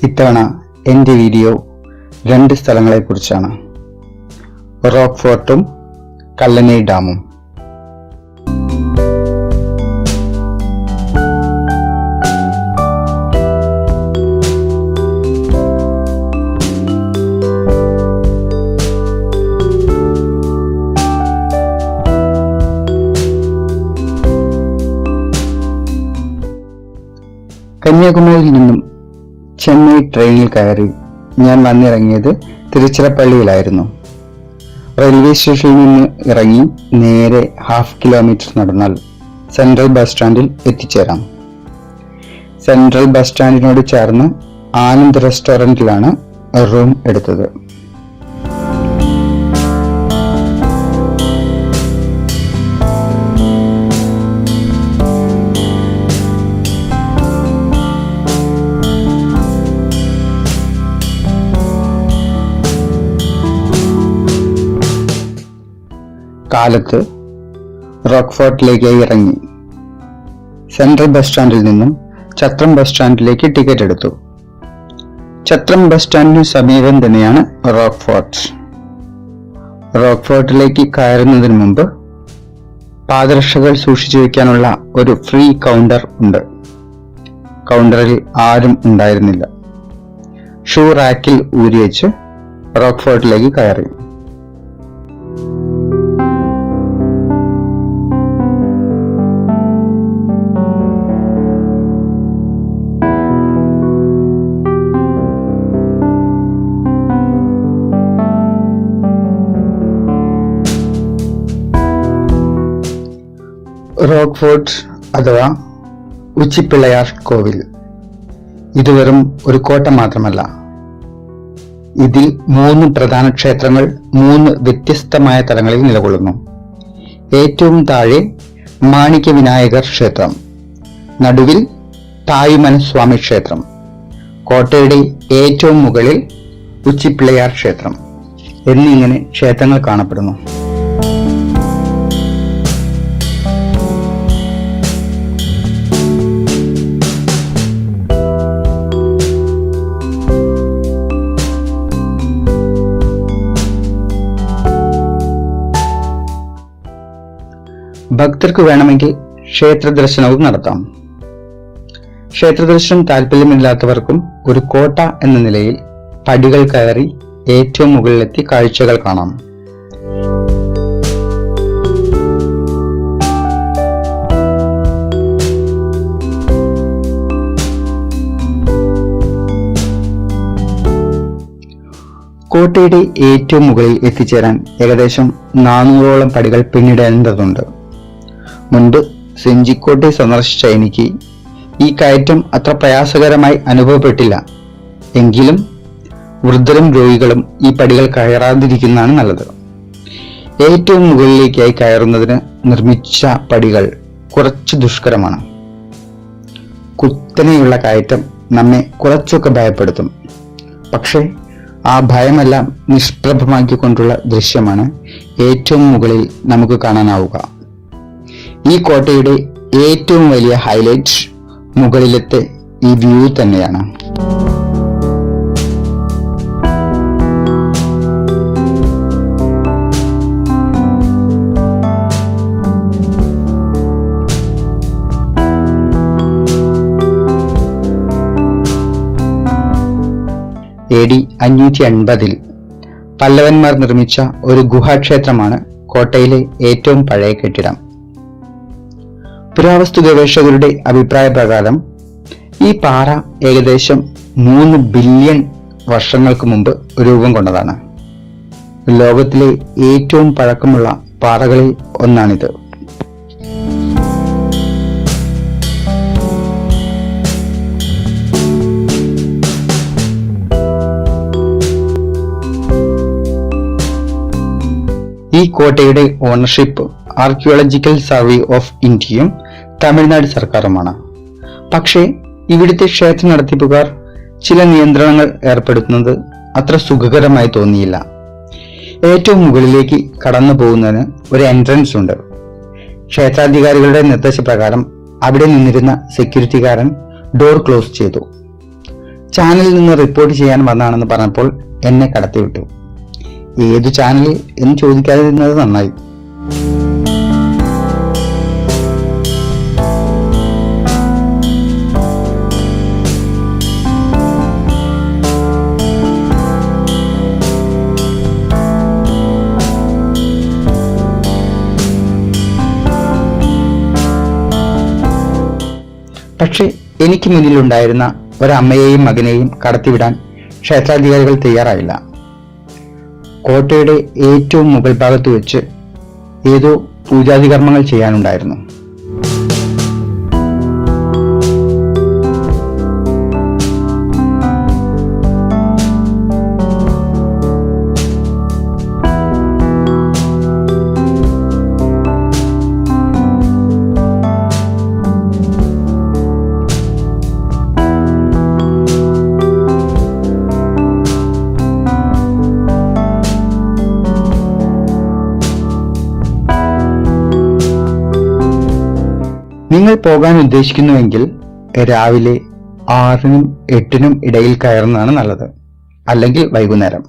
ഇത്തവണ എൻ്റെ വീഡിയോ 2 സ്ഥലങ്ങളെക്കുറിച്ചാണ്. റോക്ക്ഫോർട്ടും കല്ലനൈ ഡാമും. കന്യാകുമാരിയിൽ നിന്നും ചെന്നൈ ട്രെയിനിൽ കയറി ഞാൻ വന്നിറങ്ങിയത് തിരുച്ചിറപ്പള്ളിയിലായിരുന്നു. റെയിൽവേ സ്റ്റേഷനിൽ നിന്ന് ഇറങ്ങി നേരെ 1/2 കിലോമീറ്റർ നടന്നാൽ സെൻട്രൽ ബസ് സ്റ്റാൻഡിൽ എത്തിച്ചേരാം. സെൻട്രൽ ബസ് സ്റ്റാൻഡിനോട് ചേർന്ന് ആനന്ദ് റെസ്റ്റോറൻറ്റിലാണ് റൂം എടുത്തത്. കാലത്ത് റോക്ക്ഫോർട്ടിലേക്ക് ഇറങ്ങി സെൻട്രൽ ബസ് സ്റ്റാൻഡിൽ നിന്നും ചത്രം ബസ് സ്റ്റാൻഡിലേക്ക് ടിക്കറ്റ് എടുത്തു. ചത്രം ബസ് സ്റ്റാൻഡിന് സമീപം തന്നെയാണ് റോക്ക്ഫോർട്ട്. റോക്ക്ഫോർട്ടിലേക്ക് കയറുന്നതിന് മുമ്പ് പാദരക്ഷകൾ സൂക്ഷിച്ചു വെക്കാനുള്ള ഒരു ഫ്രീ കൗണ്ടർ ഉണ്ട്. കൗണ്ടറിൽ ആരും ഉണ്ടായിരുന്നില്ല. ഷൂ റാക്കിൽ ഊരിവെച്ച് റോക്ക്ഫോർട്ടിലേക്ക് കയറി. റോക്ക്ഫോർട്ട് അഥവാ ഉച്ചി പിള്ളയാർ കോവിൽ ഇത് വെറും ഒരു കോട്ട മാത്രമല്ല. ഇതിൽ 3 പ്രധാന ക്ഷേത്രങ്ങൾ 3 വ്യത്യസ്തമായ തലങ്ങളിൽ നിലകൊള്ളുന്നു. ഏറ്റവും താഴെ മാണിക്യ വിനായകർ ക്ഷേത്രം, നടുവിൽ തായുമന സ്വാമി ക്ഷേത്രം, കോട്ടയുടെ ഏറ്റവും മുകളിൽ ഉച്ചി പിള്ളയാർ ക്ഷേത്രം എന്നിങ്ങനെ ക്ഷേത്രങ്ങൾ കാണപ്പെടുന്നു. ഭക്തർക്ക് വേണമെങ്കിൽ ക്ഷേത്ര ദർശനവും നടത്താം. ക്ഷേത്ര ദർശനം താല്പര്യമില്ലാത്തവർക്കും ഒരു കോട്ട എന്ന നിലയിൽ പടികൾ കയറി ഏറ്റവും മുകളിലെത്തി കാഴ്ചകൾ കാണാം. കോട്ടയുടെ ഏറ്റവും മുകളിൽ എത്തിച്ചേരാൻ ഏകദേശം 400ഓളം പടികൾ പിന്നിടേണ്ടതുണ്ട്. മുൻപ് സെഞ്ചിക്കോട്ടെ സന്ദർശിച്ച എനിക്ക് ഈ കയറ്റം അത്ര പ്രയാസകരമായി അനുഭവപ്പെട്ടില്ല. എങ്കിലും വൃദ്ധരും രോഗികളും ഈ പടികൾ കയറാതിരിക്കുന്നതാണ് നല്ലത്. ഏറ്റവും മുകളിലേക്കായി കയറുന്നതിന് നിർമ്മിച്ച പടികൾ കുറച്ച് ദുഷ്കരമാണ്. കുത്തനെയുള്ള കയറ്റം നമ്മെ കുറച്ചൊക്കെ ഭയപ്പെടുത്തും. പക്ഷേ ആ ഭയമെല്ലാം നിഷ്പ്രഭമാക്കിക്കൊണ്ടുള്ള ദൃശ്യമാണ് ഏറ്റവും മുകളിൽ നമുക്ക് കാണാനാവുക. ഈ കോട്ടയുടെ ഏറ്റവും വലിയ ഹൈലൈറ്റ് മുകളിലത്തെ ഈ വ്യൂ തന്നെയാണ്. AD 580 പല്ലവന്മാർ നിർമ്മിച്ച ഒരു ഗുഹാക്ഷേത്രമാണ് കോട്ടയിലെ ഏറ്റവും പഴയ കെട്ടിടം. പുരാവസ്തു ഗവേഷകരുടെ അഭിപ്രായ പ്രകാരം ഈ പാറ ഏകദേശം 3 ബില്യൺ വർഷങ്ങൾക്ക് മുമ്പ് രൂപം കൊണ്ടതാണ്. ലോകത്തിലെ ഏറ്റവും പഴക്കമുള്ള പാറകളിൽ ഒന്നാണിത്. ഈ കോട്ടയുടെ ഓണർഷിപ്പ് ആർക്കിയോളജിക്കൽ സർവേ ഓഫ് ഇന്ത്യയും തമിഴ്നാട് സർക്കാരുമാണ്. പക്ഷേ ഇവിടുത്തെ ക്ഷേത്ര നടത്തിപ്പുകാർ ചില നിയന്ത്രണങ്ങൾ ഏർപ്പെടുത്തുന്നത് അത്ര സുഖകരമായി തോന്നിയില്ല. ഏറ്റവും മുകളിലേക്ക് കടന്നു പോകുന്നതിന് ഒരു എൻട്രൻസ് ഉണ്ട്. ക്ഷേത്രാധികാരികളുടെ നിർദ്ദേശപ്രകാരം അവിടെ നിന്നിരുന്ന സെക്യൂരിറ്റിക്കാരൻ ഡോർ ക്ലോസ് ചെയ്തു. ചാനലിൽ നിന്ന് റിപ്പോർട്ട് ചെയ്യാൻ വന്നാണെന്ന് പറഞ്ഞപ്പോൾ എന്നെ കടത്തിവിട്ടു. ഏതു ചാനൽ എന്ന് ചോദിക്കാതിരുന്നത് നന്നായി. പക്ഷെ എനിക്ക് മുന്നിലുണ്ടായിരുന്ന ഒരമ്മയെയും മകനെയും കടത്തിവിടാൻ ക്ഷേത്രാധികാരികൾ തയ്യാറായില്ല. കോട്ടയുടെ ഏറ്റവും മുകൾ ഭാഗത്ത് വെച്ച് ഏതോ പൂജാതി കർമ്മങ്ങൾ ചെയ്യാനുണ്ടായിരുന്നു. നിങ്ങൾ പോകാൻ ഉദ്ദേശിക്കുന്നുവെങ്കിൽ രാവിലെ 6-നും 8-നും ഇടയിൽ കയറുന്നതാണ് നല്ലത്, അല്ലെങ്കിൽ വൈകുന്നേരം.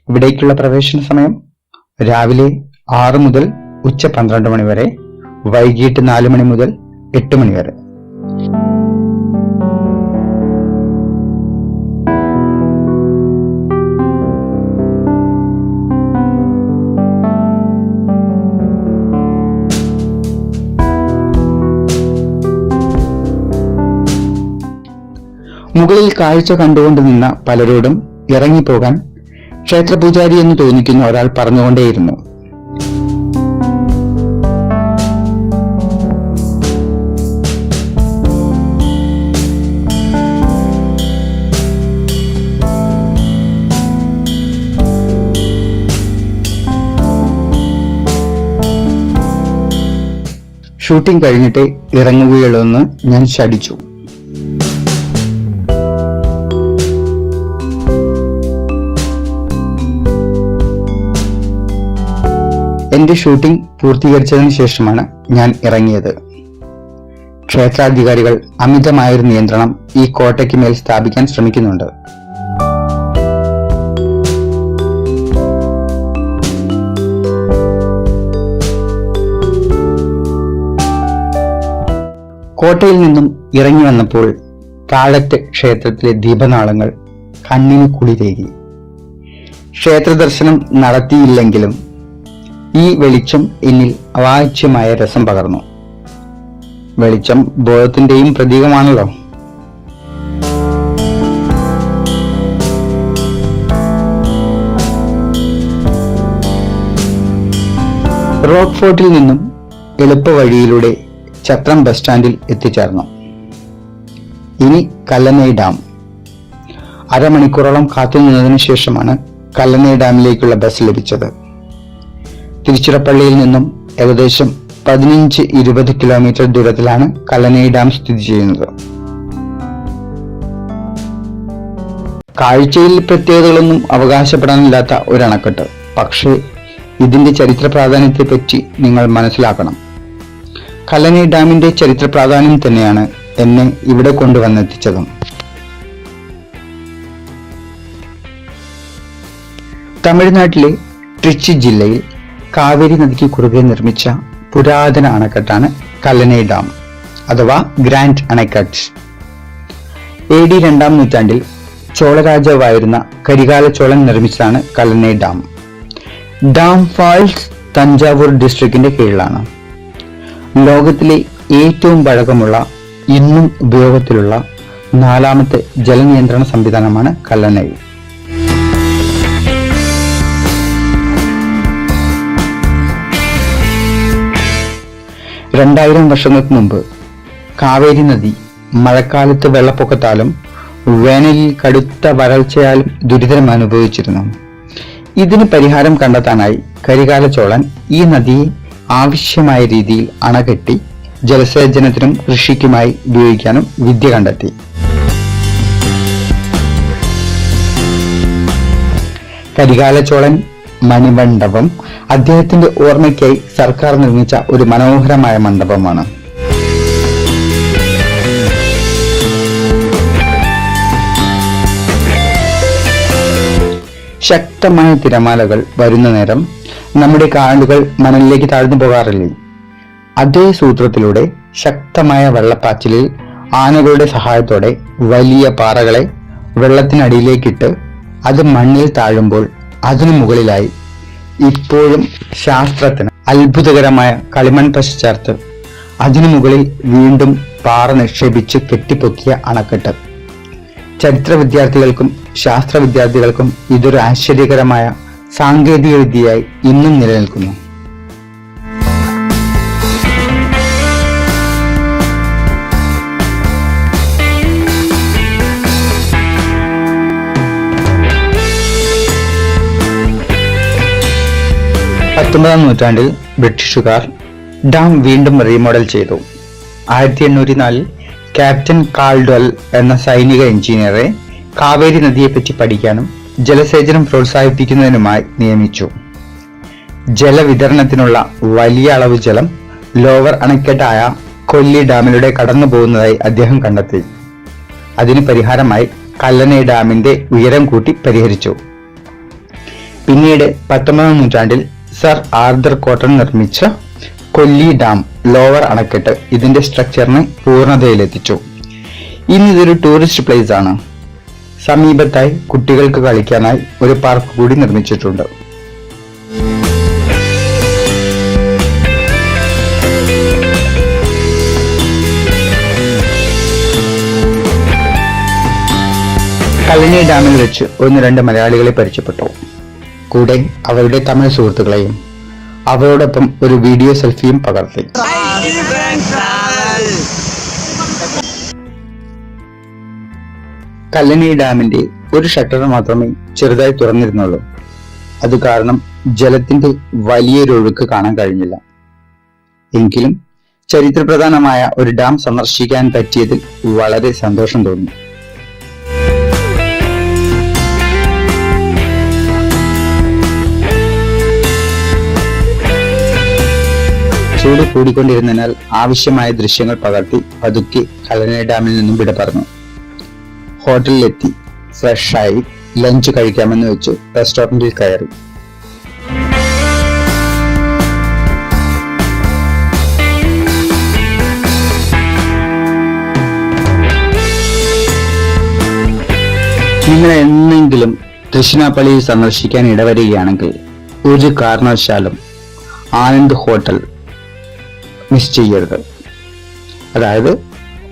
ഇവിടേക്കുള്ള പ്രവേശന സമയം രാവിലെ 6 മുതൽ ഉച്ച 12 മണി വരെ, വൈകിട്ട് 4 മണി മുതൽ 8 മണി വരെ. മുകളിൽ കാഴ്ച കണ്ടുകൊണ്ട് നിന്ന പലരോടും ഇറങ്ങിപ്പോകാൻ ക്ഷേത്രപൂജാരി എന്ന് തോന്നിക്കുന്ന ഒരാൾ പറഞ്ഞുകൊണ്ടേയിരുന്നു. ഷൂട്ടിംഗ് കഴിഞ്ഞിട്ട് ഇറങ്ങുകയുള്ളൂ എന്ന് ഞാൻ ശഠിച്ചു. എന്റെ ഷൂട്ടിംഗ് പൂർത്തീകരിച്ചതിന് ശേഷമാണ് ഞാൻ ഇറങ്ങിയത്. ക്ഷേത്രാധികാരികൾ അമിതമായൊരു നിയന്ത്രണം ഈ കോട്ടയ്ക്ക് മേൽ സ്ഥാപിക്കാൻ ശ്രമിക്കുന്നുണ്ട്. കോട്ടയിൽ നിന്നും ഇറങ്ങി വന്നപ്പോൾ താഴത്തെ ക്ഷേത്രത്തിലെ ദീപനാളങ്ങൾ കണ്ണിന് കുളിരേകി. ക്ഷേത്ര ദർശനം നടത്തിയില്ലെങ്കിലും ഈ വെളിച്ചം എന്നിൽ അവാച്യമായ രസം പകർന്നു. വെളിച്ചം ബോധത്തിന്റെയും പ്രതീകമാണല്ലോ. റോക്ക്ഫോർട്ടിൽ നിന്നും എളുപ്പ വഴിയിലൂടെ ചത്രം ബസ് സ്റ്റാൻഡിൽ എത്തിച്ചേർന്നു. ഇനി കല്ലനൈ ഡാം. അരമണിക്കൂറോളം കാത്തുനിന്നതിനു ശേഷമാണ് കല്ലനൈ ഡാമിലേക്കുള്ള ബസ് ലഭിച്ചത്. തിരുച്ചിറപ്പള്ളിയിൽ നിന്നും ഏകദേശം 15-20 കിലോമീറ്റർ ദൂരത്തിലാണ് കല്ലനൈ ഡാം സ്ഥിതി ചെയ്യുന്നത്. കാഴ്ചയിൽ പ്രത്യേകതകളൊന്നും അവകാശപ്പെടാനില്ലാത്ത ഒരു അണക്കെട്ട്. പക്ഷേ ഇതിന്റെ ചരിത്ര പ്രാധാന്യത്തെ പറ്റി നിങ്ങൾ മനസ്സിലാക്കണം. കല്ലനൈ ഡാമിന്റെ ചരിത്ര പ്രാധാന്യം തന്നെയാണ് എന്നെ ഇവിടെ കൊണ്ടുവന്നെത്തിച്ചതും. തമിഴ്നാട്ടിലെ ട്രിച്ചി ജില്ലയിൽ കാവേരി നദിക്ക് കുറുകെ നിർമ്മിച്ച പുരാതന അണക്കെട്ടാണ് കല്ലനൈ ഡാം അഥവാ ഗ്രാൻഡ് അണക്കെട്ട്. AD 2-ാം നൂറ്റാണ്ടിൽ ചോള രാജാവായിരുന്ന കരികാല ചോളൻ നിർമ്മിച്ചതാണ് കല്ലനൈ ഡാം. ഡാം ഫാൾസ് തഞ്ചാവൂർ ഡിസ്ട്രിക്റ്റിന്റെ കീഴിലാണ്. ലോകത്തിലെ ഏറ്റവും പഴക്കമുള്ള ഇന്നും ഉപയോഗത്തിലുള്ള 4ാമത്തെ ജലനിയന്ത്രണ സംവിധാനമാണ് കല്ലനൈ. 2000 വർഷങ്ങൾക്ക് മുമ്പ് കാവേരി നദി മഴക്കാലത്ത് വെള്ളപ്പൊക്കത്താലും വേനലിൽ കടുത്ത വരൾച്ചയാലും ദുരിതം അനുഭവിച്ചിരുന്നു. ഇതിന് പരിഹാരം കണ്ടെത്താനായി കരികാല ചോളൻ ഈ നദിയെ ആവശ്യമായ രീതിയിൽ അണകെട്ടി ജലസേചനത്തിനും കൃഷിക്കുമായി ഉപയോഗിക്കാനും വിദ്യ കണ്ടെത്തി. കരികാല ചോളൻ മണിമണ്ഡപം അദ്ദേഹത്തിന്റെ ഓർമ്മയ്ക്കായി സർക്കാർ നിർമ്മിച്ച ഒരു മനോഹരമായ മണ്ഡപമാണ്. ശക്തമായ തിരമാലകൾ വരുന്ന നേരം നമ്മുടെ കാലുകൾ മണലിലേക്ക് താഴ്ന്നു പോകാറില്ലേ? അതേ സൂത്രത്തിലൂടെ ശക്തമായ വെള്ളപ്പാച്ചിലിൽ ആനകളുടെ സഹായത്തോടെ വലിയ പാറകളെ വെള്ളത്തിനടിയിലേക്കിട്ട് അത് മണ്ണിൽ താഴുമ്പോൾ അതിനു മുകളിലായി ഇപ്പോഴും ശാസ്ത്രത്തിന് അത്ഭുതകരമായ കളിമൺ പശ ചേർത്ത് അതിനു മുകളിൽ വീണ്ടും പാറ നിക്ഷേപിച്ച് കെട്ടിപ്പൊക്കിയ അണക്കെട്ട്. ചരിത്ര വിദ്യാർത്ഥികൾക്കും ശാസ്ത്ര വിദ്യാർത്ഥികൾക്കും ഇതൊരു ആശ്ചര്യകരമായ സാങ്കേതിക വിദ്യയായി ഇന്നും നിലനിൽക്കുന്നു. പത്തൊമ്പതാം നൂറ്റാണ്ടിൽ ബ്രിട്ടീഷുകാർ ഡാം വീണ്ടും റീമോഡൽ ചെയ്തു. 1804 ക്യാപ്റ്റൻ കാൾഡ്വെൽ എന്ന സൈനിക എഞ്ചിനീയറെ കാവേരി നദിയെപ്പറ്റി പഠിക്കാനും ജലസേചനം പ്രോത്സാഹിപ്പിക്കുന്നതിനുമായി നിയമിച്ചു. ജലവിതരണത്തിനുള്ള വലിയ അളവ് ജലം ലോവർ അണക്കെട്ടായ കൊല്ലി ഡാമിലൂടെ കടന്നു പോകുന്നതായി അദ്ദേഹം കണ്ടെത്തി. അതിന് പരിഹാരമായി കല്ലനൈ ഡാമിന്റെ ഉയരം കൂട്ടി പരിഹരിച്ചു. പിന്നീട് 19ആം നൂറ്റാണ്ടിൽ സർ ആർതർ കോട്ടൺ നിർമ്മിച്ച കൊല്ലി ഡാം ലോവർ അണക്കെട്ട് ഇതിന്റെ സ്ട്രക്ചറിനെ പൂർണ്ണതയിലെത്തിച്ചു. ഇന്ന് ഇതൊരു ടൂറിസ്റ്റ് പ്ലേസ് ആണ്. സമീപത്തായി കുട്ടികൾക്ക് കളിക്കാനായി ഒരു പാർക്ക് കൂടി നിർമ്മിച്ചിട്ടുണ്ട്. കല്ലനൈ ഡാമിൽ വെച്ച് 1-2 മലയാളികളെ പരിചയപ്പെട്ടു. കൂടെ അവരുടെ തമിഴ് സുഹൃത്തുക്കളെയും. അവരോടൊപ്പം ഒരു വീഡിയോ സെൽഫിയും പകർത്തി. കല്ലനൈ ഡാമിന്റെ ഒരു ഷട്ടർ മാത്രമേ ചെറുതായി തുറന്നിരുന്നുള്ളൂ. അത് കാരണം ജലത്തിന്റെ വലിയൊരു ഒഴുക്ക് കാണാൻ കഴിഞ്ഞില്ല. എങ്കിലും ചരിത്രപ്രധാനമായ ഒരു ഡാം സന്ദർശിക്കാൻ പറ്റിയതിൽ വളരെ സന്തോഷം തോന്നി. ചൂട് കൂടിക്കൊണ്ടിരുന്നതിനാൽ ആവശ്യമായ ദൃശ്യങ്ങൾ പകർത്തി പതുക്കെ കല്ലനൈ ഡാമിൽ നിന്നും വിട പറഞ്ഞു. ഹോട്ടലിലെത്തി ഫ്രഷായി ലഞ്ച് കഴിക്കാമെന്ന് വെച്ച് റെസ്റ്റോറന്റിൽ കയറി. നിങ്ങൾ എന്നെങ്കിലും തൃശ്ശിനാപ്പള്ളിയിൽ സന്ദർശിക്കാൻ ഇടവരികയാണെങ്കിൽ ഒരു കാരണവശാലും ആനന്ദ് ഹോട്ടൽ മിസ് ചെയ്യരുത്. അതായത്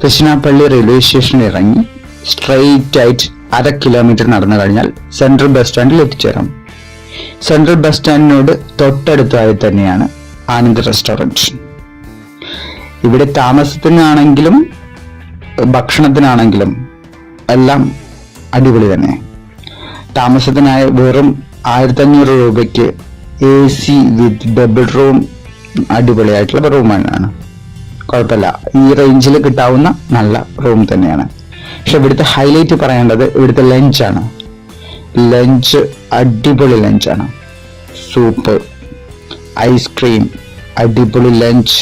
തൃശ്ശിനാപ്പള്ളി റെയിൽവേ സ്റ്റേഷനിൽ ഇറങ്ങി സ്ട്രെയിറ്റ് ആയിട്ട് 1/2 കിലോമീറ്റർ നടന്നു കഴിഞ്ഞാൽ സെൻട്രൽ ബസ് സ്റ്റാൻഡിൽ എത്തിച്ചേരാം. സെൻട്രൽ ബസ് സ്റ്റാൻഡിനോട് തൊട്ടടുത്തായി തന്നെയാണ് ആനന്ദ് റെസ്റ്റോറൻറ്റ്. ഇവിടെ താമസത്തിനാണെങ്കിലും ഭക്ഷണത്തിനാണെങ്കിലും എല്ലാം അടിപൊളി തന്നെ. താമസത്തിനായി വെറും 1500 രൂപയ്ക്ക് AC വിത്ത് ഡബിൾ റൂം അടിപൊളിയായിട്ടുള്ള റൂമാണ്. കുഴപ്പമില്ല, ഈ റേഞ്ചിൽ കിട്ടാവുന്ന നല്ല റൂം തന്നെയാണ്. പക്ഷെ ഇവിടുത്തെ ഹൈലൈറ്റ് പറയേണ്ടത് ഇവിടുത്തെ ലഞ്ചാണ്. ലഞ്ച് അടിപൊളി ലഞ്ചാണ്. സൂപ്പ്, ഐസ്ക്രീം, അടിപൊളി ലഞ്ച്.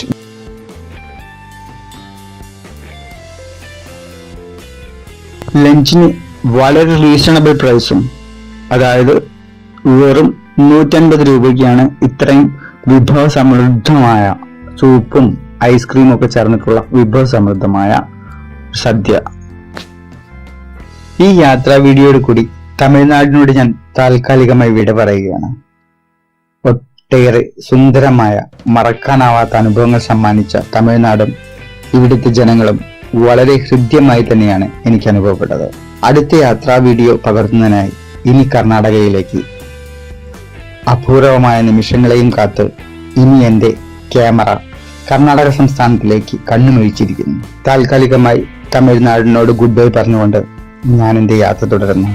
ലഞ്ചിന് വളരെ റീസണബിൾ പ്രൈസും, അതായത് വെറും 150 രൂപയ്ക്കാണ് ഇത്രയും വിഭവസമൃദ്ധമായ സൂപ്പും ഐസ്ക്രീമും ഒക്കെ ചേർന്നിട്ടുള്ള വിഭവസമൃദ്ധമായ സദ്യ. ഈ യാത്രാ വീഡിയോയോട് കൂടി തമിഴ്നാടിനോട് ഞാൻ താൽക്കാലികമായി വിട പറയുകയാണ്. ഒട്ടേറെ സുന്ദരമായ മറക്കാനാവാത്ത അനുഭവങ്ങൾ സമ്മാനിച്ച തമിഴ്നാടും ഇവിടുത്തെ ജനങ്ങളും വളരെ ഹൃദ്യമായി തന്നെയാണ് എനിക്ക് അനുഭവപ്പെട്ടത്. അടുത്ത യാത്രാ വീഡിയോ പകർത്തുന്നതിനായി ഇനി കർണാടകയിലേക്ക് അപൂർവമായ നിമിഷങ്ങളെയും കാത്ത് ഇനി എന്റെ ക്യാമറ കർണാടക സംസ്ഥാനത്തിലേക്ക് കണ്ണുമൊഴിച്ചിരിക്കുന്നു. താൽക്കാലികമായി തമിഴ്നാടിനോട് ഗുഡ് ബൈ പറഞ്ഞുകൊണ്ട് ഞാൻ എന്റെ യാത്ര തുടരുന്നു.